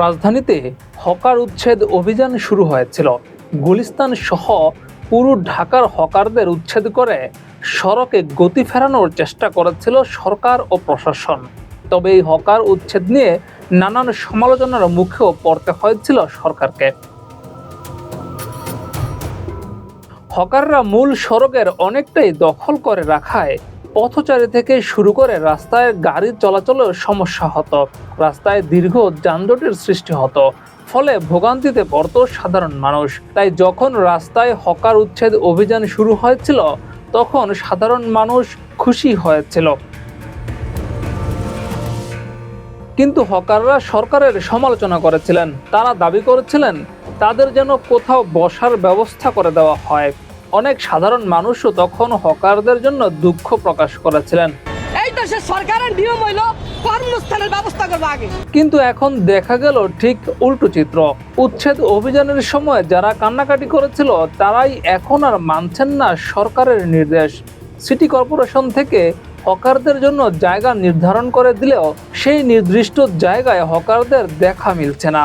রাজধানীতে হকার উচ্ছেদ অভিযান শুরু হয়েছিল। গুলিস্তান সহ পুরো ঢাকার হকারদের উচ্ছেদ করে সড়কে গতি ফেরানোর চেষ্টা করেছিল সরকার ও প্রশাসন। তবে এই হকার উচ্ছেদ নিয়ে নানান সমালোচনার মুখেও পড়তে হয়েছিল সরকারকে। হকাররা মূল সড়কের অনেকটাই দখল করে রাখায় পথচারী থেকে শুরু করে রাস্তায় গাড়ি চলাচলের সমস্যা হতো, রাস্তায় দীর্ঘ যানজটের সৃষ্টি হতো, ফলে ভোগান্তিতে পড়তো সাধারণ মানুষ। তাই যখন রাস্তায় হকার উচ্ছেদ অভিযান শুরু হয়েছিল তখন সাধারণ মানুষ খুশি হয়েছিল। কিন্তু হকাররা সরকারের সমালোচনা করেছিলেন। তারা দাবি করেছিলেন তাদের যেন কোথাও বসার ব্যবস্থা করে দেওয়া হয়। অনেক সাধারণ মানুষও তখন হকারদের জন্য দুঃখ প্রকাশ করেছিলেন। এই দেশে সরকারের নিয়ম হইল কর্মস্থানের ব্যবস্থা করবে আগে। কিন্তু এখন দেখা গেল ঠিক উল্টো চিত্র। উচ্ছেদ অভিযানের সময় যারা কান্নাকাটি করেছিল তারাই এখন আর মানছেন না সরকারের নির্দেশ। সিটি কর্পোরেশন থেকে হকারদের জন্য জায়গা নির্ধারণ করে দিলেও সেই নির্দিষ্ট জায়গায় হকারদের দেখা মিলছে না।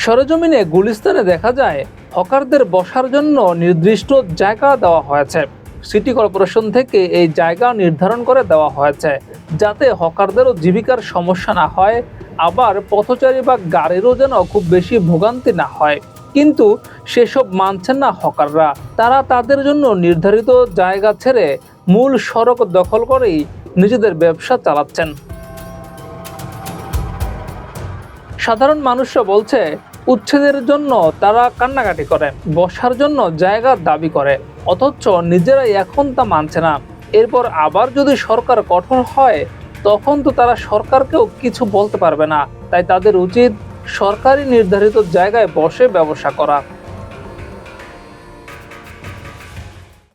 সরেজমিনে গুলিস্তানে দেখা যায় হকারদের বসার জন্য নির্দিষ্ট জায়গা দেওয়া হয়েছে। সিটি কর্পোরেশন থেকে এই জায়গা নির্ধারণ করে দেওয়া হয়েছে যাতে হকারদেরও জীবিকার সমস্যা না হয়, আবার পথচারী বা গাড়িরও যেন খুব বেশি ভোগান্তি না হয়। কিন্তু সেসব মানছেন না হকাররা। তারা তাদের জন্য নির্ধারিত জায়গা ছেড়ে মূল সড়ক দখল করেই নিজেদের ব্যবসা চালাচ্ছেন। সাধারণ মানুষরা বলছে উচ্ছেদের জন্য তারা কান্নাকাটি করে, বসার জন্য জায়গা দাবি করে, অথচ নিজেরাই এখন তা মানছে না। এরপর আবার যদি সরকার কঠোর হয় তখন তো তারা সরকারকেও কিছু বলতে পারবে না। তাই তাদের উচিত সরকারি নির্ধারিত জায়গায় বসে ব্যবসা করা।